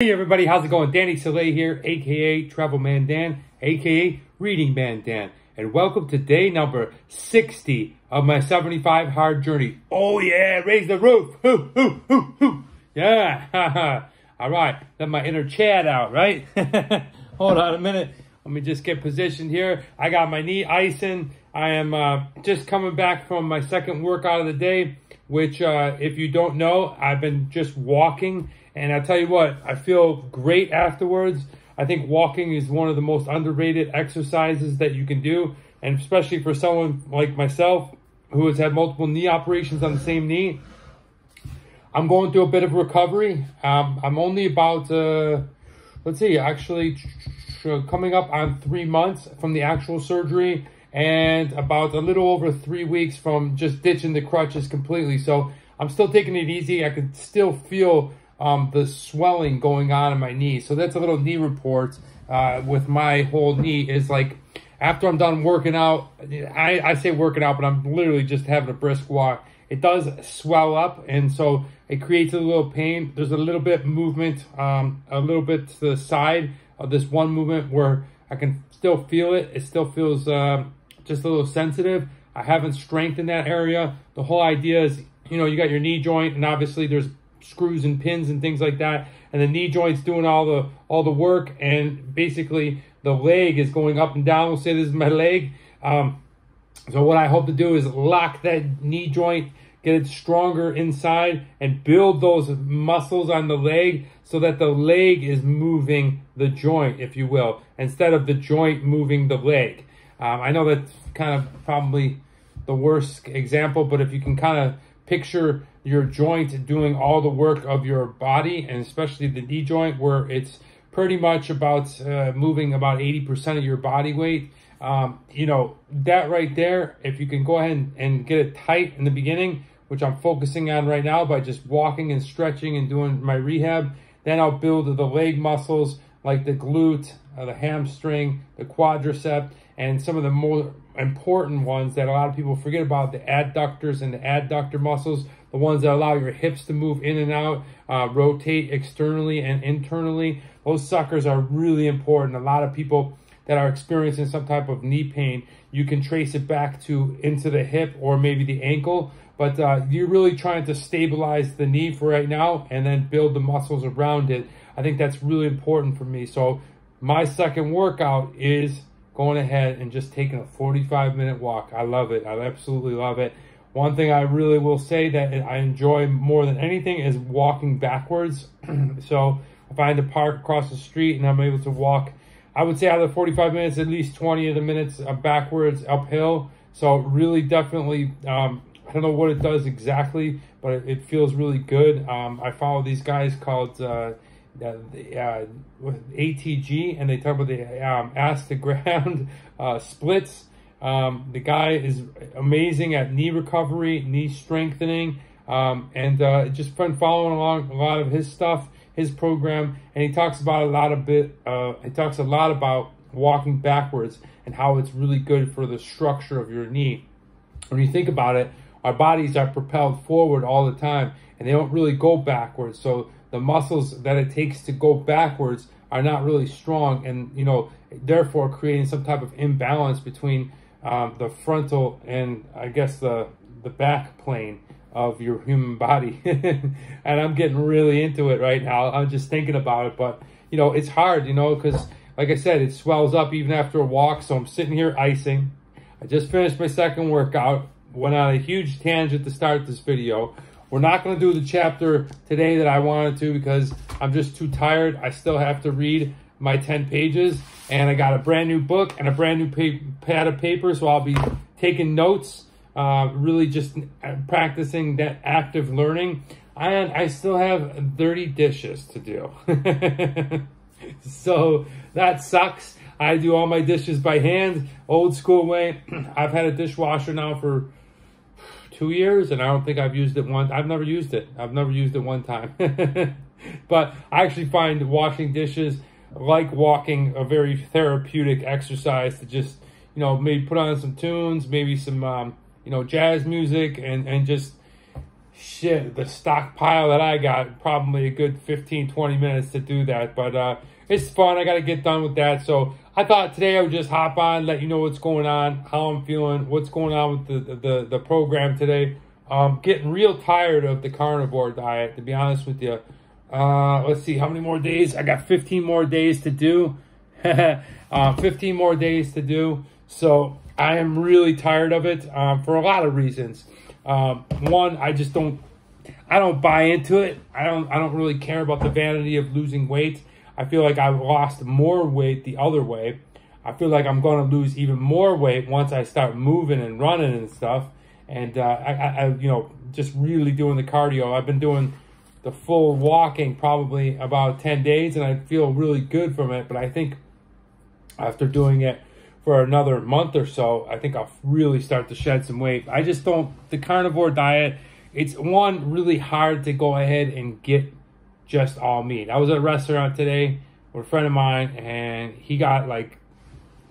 Hey everybody, how's it going? Danny Soleil here, aka Travel Man Dan, aka Reading Man Dan, and welcome to day number 60 of my 75 hard journey. Oh yeah, raise the roof! Hoo, hoo, hoo, hoo. Yeah, all right, let my inner Chad out, right? Hold on a minute, let me just get positioned here. I got my knee icing. I am just coming back from my second workout of the day, which if you don't know, I've been just walking. And I tell you what, I feel great afterwards. I think walking is one of the most underrated exercises that you can do. And especially for someone like myself who has had multiple knee operations on the same knee. I'm going through a bit of recovery. I'm only about, let's see, actually coming up on 3 months from the actual surgery. And about a little over 3 weeks from just ditching the crutches completely. So I'm still taking it easy. I can still feel the swelling going on in my knee. So that's a little knee report with my whole knee. Is like after I'm done working out, I say working out, but I'm literally just having a brisk walk. It does swell up, and so it creates a little pain. There's a little bit movement, a little bit to the side of this one movement where I can still feel it. It still feels just a little sensitive. I haven't strengthened that area. The whole idea is, you know, you got your knee joint, and obviously there's screws and pins and things like that, and the knee joint's doing all the work, and basically the leg is going up and down. We'll say this is my leg. So what I hope to do is lock that knee joint, get it stronger inside, and build those muscles on the leg so that the leg is moving the joint, if you will, instead of the joint moving the leg. I know that's kind of probably the worst example, but if you can kind of picture your joint doing all the work of your body, and especially the knee joint, where it's pretty much about moving about 80% of your body weight. You know, that right there, if you can go ahead and get it tight in the beginning, which I'm focusing on right now by just walking and stretching and doing my rehab, then I'll build the leg muscles like the glute, the hamstring, the quadricep, and some of the more important ones that a lot of people forget about, the adductors and the adductor muscles, the ones that allow your hips to move in and out, rotate externally and internally. Those suckers are really important. A lot of people that are experiencing some type of knee pain, you can trace it back to into the hip or maybe the ankle, but you're really trying to stabilize the knee for right now and then build the muscles around it. I think that's really important for me. So my second workout is going ahead and just taking a 45-minute walk. I love it. I absolutely love it. One thing I really will say that I enjoy more than anything is walking backwards. So if I had to park across the street and I'm able to walk, I would say out of the 45 minutes, at least 20 of the minutes backwards, uphill. So really definitely, I don't know what it does exactly, but it feels really good. I follow these guys called ATG, and they talk about the ass to ground splits. The guy is amazing at knee recovery, knee strengthening, and just been following along a lot of his stuff, his program, and he talks about he talks a lot about walking backwards and how it's really good for the structure of your knee. When you think about it, our bodies are propelled forward all the time, and they don't really go backwards. So the muscles that it takes to go backwards are not really strong, and you know, therefore creating some type of imbalance between the frontal and I guess the back plane of your human body. And I'm getting really into it right now. I'm just thinking about it, but you know, it's hard, you know, because like I said, it swells up even after a walk. So I'm sitting here icing. I just finished my second workout, went on a huge tangent to start this video. We're not going to do the chapter today that I wanted to because I'm just too tired. I still have to read my 10 pages, and I got a brand new book and a brand new pad of paper, so I'll be taking notes, really just practicing that active learning. And I still have 30 dishes to do. So that sucks. I do all my dishes by hand, old school way. I've had a dishwasher now for 2 years, and I don't think I've used it once. I've never used it. I've never used it one time. But I actually find washing dishes, like walking, a very therapeutic exercise to just, you know, maybe put on some tunes, maybe some, you know, jazz music, and just shit, the stockpile that I got, probably a good 15, 20 minutes to do that. But it's fun. I got to get done with that. So I thought today I would just hop on, let you know what's going on, how I'm feeling, what's going on with the program today. Getting real tired of the carnivore diet, to be honest with you. Let's see, how many more days? I got 15 more days to do. 15 more days to do. So I am really tired of it for a lot of reasons. One, I don't buy into it. I don't really care about the vanity of losing weight. I feel like I've lost more weight the other way. I feel like I'm going to lose even more weight once I start moving and running and stuff. And I just really doing the cardio. I've been doing the full walking probably about 10 days, and I feel really good from it. But I think after doing it for another month or so, I think I'll really start to shed some weight. I just don't, the carnivore diet, it's one, really hard to go ahead and get just all meat. I was at a restaurant today with a friend of mine, and he got like,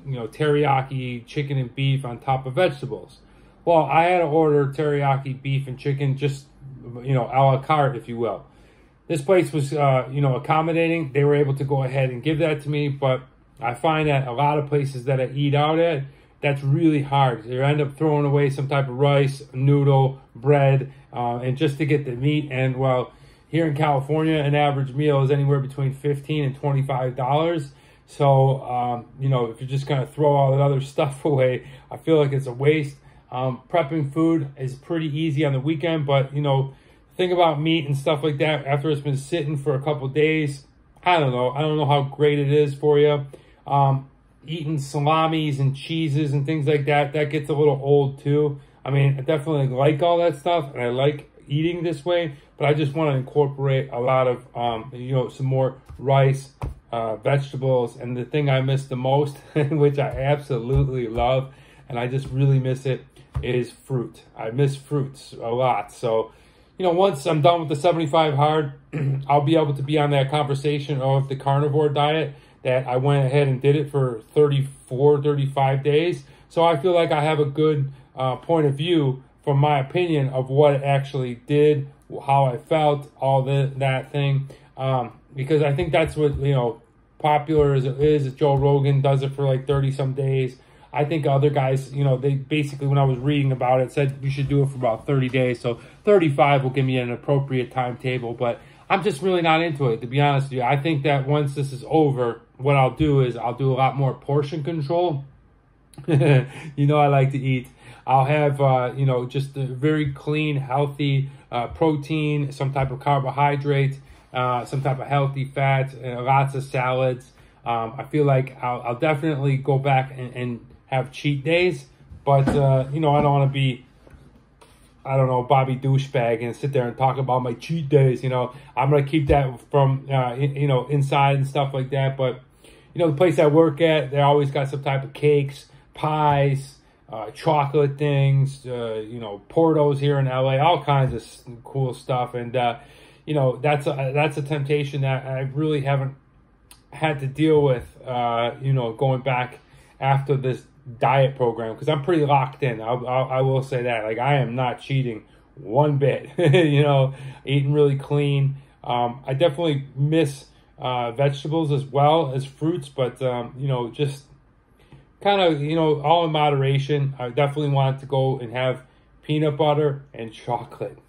teriyaki chicken and beef on top of vegetables. Well, I had to order teriyaki beef and chicken, just, a la carte, if you will. This place was, accommodating. They were able to go ahead and give that to me, but I find that a lot of places that I eat out at, that's really hard. You end up throwing away some type of rice, noodle, bread, and just to get the meat. And, well, here in California, an average meal is anywhere between $15 and $25. So, if you're just going to throw all that other stuff away, I feel like it's a waste. Prepping food is pretty easy on the weekend, but, think about meat and stuff like that after it's been sitting for a couple days. I don't know. I don't know how great it is for you. Eating salamis and cheeses and things like that, that gets a little old too. I mean, I definitely like all that stuff, and I like eating this way, but I just want to incorporate a lot of, some more rice, vegetables, and the thing I miss the most, which I absolutely love, and I just really miss it, is fruit. I miss fruits a lot. So, once I'm done with the 75 hard, I'll be able to be on that conversation of the carnivore diet that I went ahead and did it for 34, 35 days. So I feel like I have a good point of view from my opinion of what it actually did, how I felt, all that thing. Because I think that's what, popular as it is. Joe Rogan does it for like 30 some days. I think other guys, they basically, when I was reading about it, said you should do it for about 30 days. So 35 will give me an appropriate timetable. But I'm just really not into it, to be honest with you. I think that once this is over, what I'll do is I'll do a lot more portion control. I like to eat. I'll have, just a very clean, healthy protein, some type of carbohydrate, some type of healthy fat, lots of salads. I feel like I'll definitely go back and have cheat days, but, I don't want to be, Bobby douchebag and sit there and talk about my cheat days. I'm going to keep that from, inside and stuff like that. But, the place I work at, they always got some type of cakes, pies, chocolate things, Portos here in LA, all kinds of cool stuff. And, that's a temptation that I really haven't had to deal with, going back after this diet program, because I'm pretty locked in. I will say that, like, I am not cheating one bit. Eating really clean. I definitely miss vegetables as well as fruits, but just kind of all in moderation. I definitely want to go and have peanut butter and chocolate.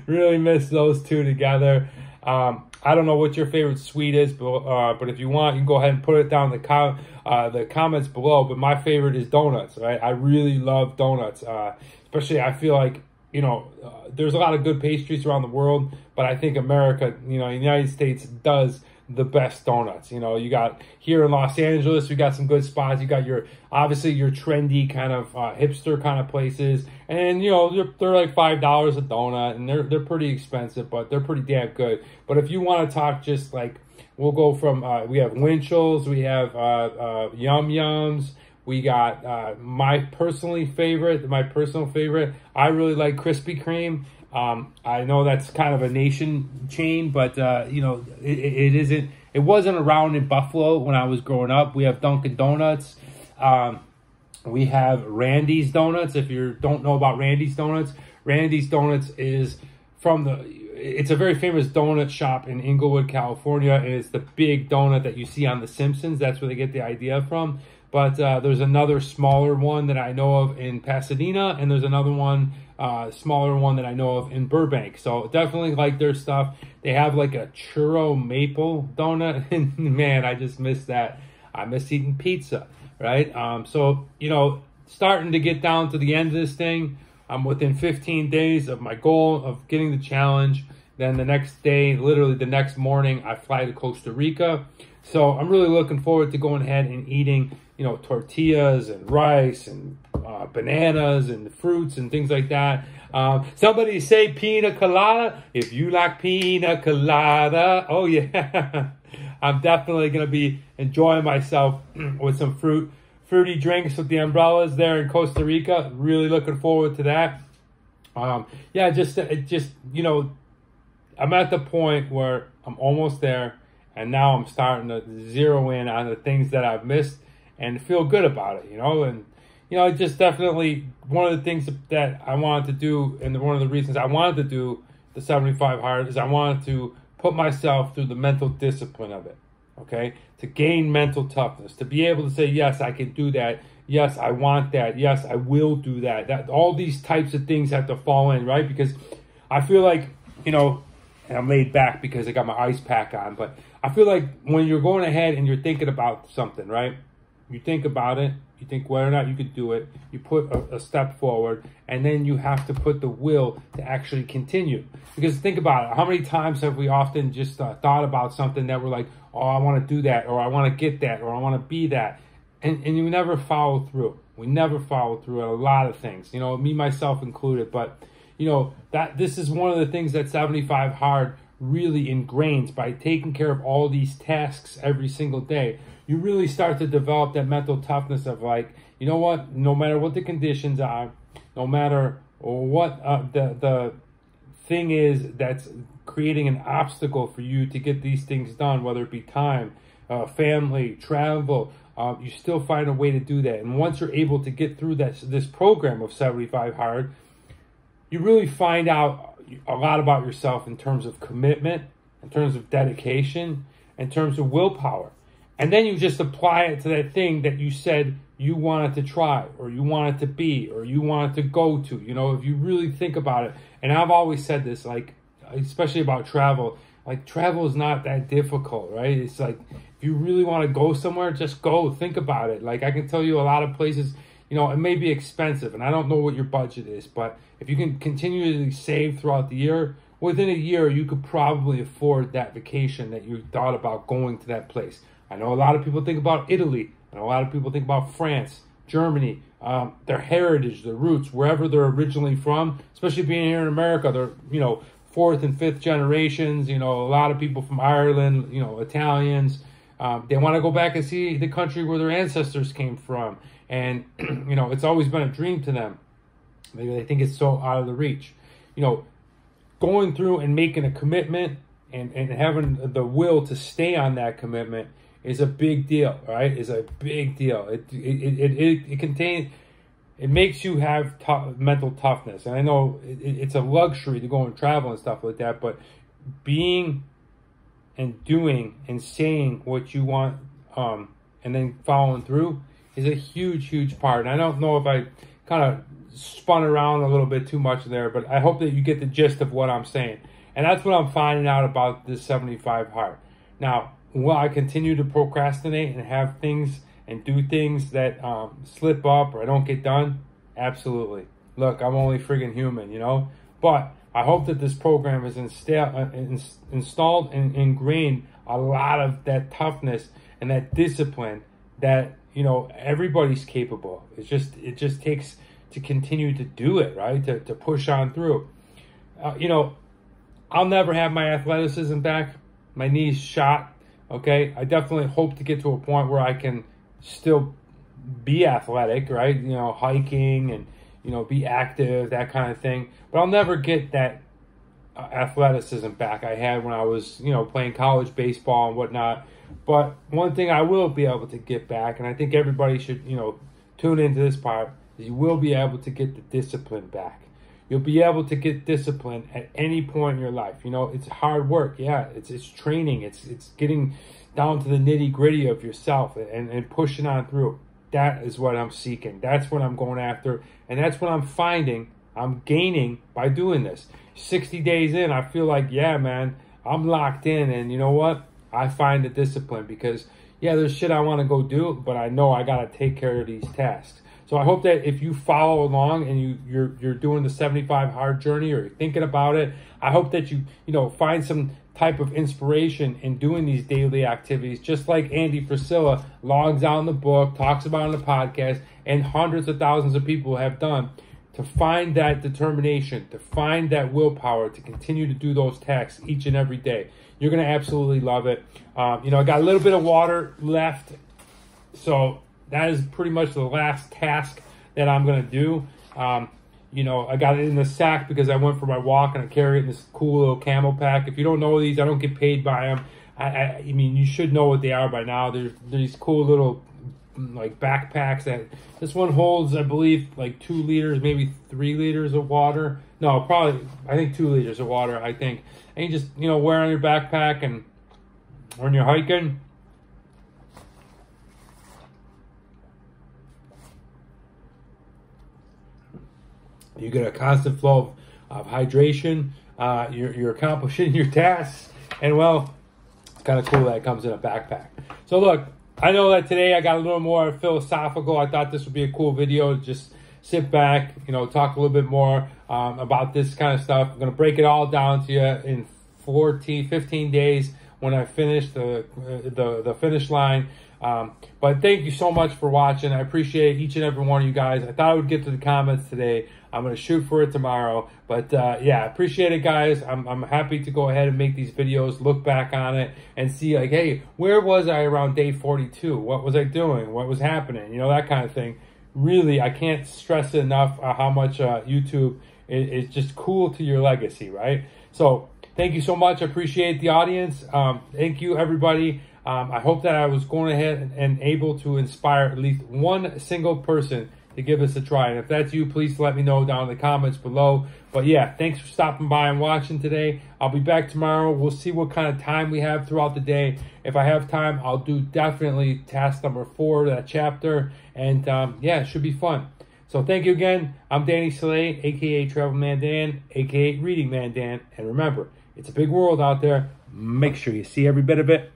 Really miss those two together. I don't know what your favorite sweet is, but if you want, you can go ahead and put it down in the comments below. But my favorite is donuts, right? I really love donuts. Especially, I feel like, there's a lot of good pastries around the world, but I think America, the United States does the best donuts. You got here in Los Angeles, we got some good spots. You got obviously your trendy kind of hipster kind of places, and they're like $5 a donut, and they're pretty expensive, but they're pretty damn good. But if you want to talk, just like, we'll go from we have Winchell's, we have Yum Yums, we got my personal favorite. I really like Krispy Kreme. I know that's kind of a nation chain, but it isn't. It wasn't around in Buffalo when I was growing up. We have Dunkin' Donuts. We have Randy's Donuts. If you don't know about Randy's Donuts, Randy's Donuts is it's a very famous donut shop in Inglewood, California. And it's the big donut that you see on The Simpsons. That's where they get the idea from. But there's another smaller one that I know of in Pasadena, and there's another one, smaller one that I know of in Burbank. So definitely like their stuff. They have like a churro maple donut, and man, I just miss that. I miss eating pizza, right? So, you know, starting to get down to the end of this thing. I'm within 15 days of my goal of getting the challenge. Then the next day, literally the next morning, I fly to Costa Rica. So I'm really looking forward to going ahead and eating, you know, tortillas and rice and bananas and fruits and things like that. Somebody say pina colada. If you like pina colada, oh yeah. I'm definitely going to be enjoying myself with some fruity drinks with the umbrellas there in Costa Rica. Really looking forward to that. Yeah, just, you know, I'm at the point where I'm almost there, and now I'm starting to zero in on the things that I've missed and feel good about it, you know. And, you know, just definitely one of the things that I wanted to do, and one of the reasons I wanted to do the 75 Hard is I wanted to put myself through the mental discipline of it, okay? To gain mental toughness, to be able to say, yes, I can do that. Yes, I want that. Yes, I will do that. That all these types of things have to fall in, right? Because I feel like, you know, and I'm laid back because I got my ice pack on, but I feel like when you're going ahead and you're thinking about something, right? You think about it, you think whether or not you could do it, you put a step forward, and then you have to put the will to actually continue. Because think about it, how many times have we often just thought about something that we're like, oh, I want to do that, or I want to get that, or I want to be that, and you never follow through. We never follow through on a lot of things, you know, me, myself included. But, you know, that this is one of the things that 75 Hard really ingrains. By taking care of all these tasks every single day, you really start to develop that mental toughness of like, you know what, no matter what the conditions are, no matter what the thing is that's creating an obstacle for you to get these things done, whether it be time, family, travel, you still find a way to do that. And once you're able to get through this program of 75 Hard, you really find out a lot about yourself in terms of commitment, in terms of dedication, in terms of willpower. And then you just apply it to that thing that you said you wanted to try, or you wanted to be, or you wanted to go to. You know, if you really think about it, and I've always said this, like, especially about travel, like, travel is not that difficult, right? It's like, if you really want to go somewhere, just go. Think about it. Like, I can tell you a lot of places, you know, it may be expensive, and I don't know what your budget is, but if you can continually save throughout the year, within a year, you could probably afford that vacation that you thought about going to that place. I know a lot of people think about Italy. I know a lot of people think about France, Germany, their heritage, their roots, wherever they're originally from, especially being here in America. They're, you know, fourth and fifth generations, you know, a lot of people from Ireland, you know, Italians. They want to go back and see the country where their ancestors came from. And, you know, it's always been a dream to them. Maybe they think it's so out of the reach. You know, going through and making a commitment and having the will to stay on that commitment is a big deal, right? Is a big deal. It makes you have mental toughness. And I know it's a luxury to go and travel and stuff like that, but being and doing and saying what you want, and then following through is a huge, huge part. And I don't know if I kind of spun around a little bit too much there, but I hope that you get the gist of what I'm saying. And that's what I'm finding out about this 75 Hard. Now, will I continue to procrastinate and have things and do things that slip up or I don't get done? Absolutely. Look, I'm only friggin' human, you know? But I hope that this program has installed and ingrained a lot of that toughness and that discipline that, you know, everybody's capable. It just takes to continue to do it, right? To push on through. You know, I'll never have my athleticism back. My knee's shot. Okay, I definitely hope to get to a point where I can still be athletic, right? You know, hiking and, you know, be active, that kind of thing. But I'll never get that athleticism back I had when I was, you know, playing college baseball and whatnot. But one thing I will be able to get back, and I think everybody should, you know, tune into this part, you will be able to get the discipline back. You'll be able to get discipline at any point in your life. You know, it's hard work. Yeah, it's training. It's getting down to the nitty gritty of yourself and pushing on through. That is what I'm seeking. That's what I'm going after. And that's what I'm finding I'm gaining by doing this. 60 days in, I feel like, yeah, man, I'm locked in. And you know what? I find the discipline because, yeah, there's shit I want to go do, but I know I got to take care of these tasks. So I hope that if you follow along and you're doing the 75 hard journey or you're thinking about it, I hope that you find some type of inspiration in doing these daily activities, just like Andy Frisella logs out in the book, talks about it in the podcast, and hundreds of thousands of people have done, to find that determination, to find that willpower, to continue to do those tasks each and every day. You're going to absolutely love it. I got a little bit of water left, so that is pretty much the last task that I'm going to do. I got it in the sack because I went for my walk and I carry it in this cool little camel pack. If you don't know these, I don't get paid by them. I mean, you should know what they are by now. There's these cool little like backpacks that this one holds, I believe, like 2 liters, maybe 3 liters of water. No, probably, I think 2 liters of water, I think. And you just, wear on your backpack and when you're hiking. You get a constant flow of hydration. You're accomplishing your tasks. And, well, it's kind of cool that it comes in a backpack. So, look, I know that today I got a little more philosophical. I thought this would be a cool video to just sit back, talk a little bit more about this kind of stuff. I'm going to break it all down to you in 15 days when I finish the finish line. But thank you so much for watching. I appreciate each and every one of you guys. I thought I would get to the comments today. I'm going to shoot for it tomorrow. But yeah, appreciate it, guys. I'm happy to go ahead and make these videos, look back on it, and see, like, hey, where was I around day 42? What was I doing? What was happening? That kind of thing. Really, I can't stress it enough how much YouTube is just cool to your legacy, right? So thank you so much. I appreciate the audience. Thank you, everybody. I hope that I was going ahead and able to inspire at least one single person to give us a try. And if that's you, please let me know down in the comments below. But yeah, thanks for stopping by and watching today. I'll be back tomorrow. We'll see what kind of time we have throughout the day. If I have time, I'll do definitely task number 4, that chapter. And yeah, it should be fun. So thank you again. I'm Danny Slay, a.k.a. Travel Man Dan, a.k.a. Reading Man Dan. And remember, it's a big world out there. Make sure you see every bit of it.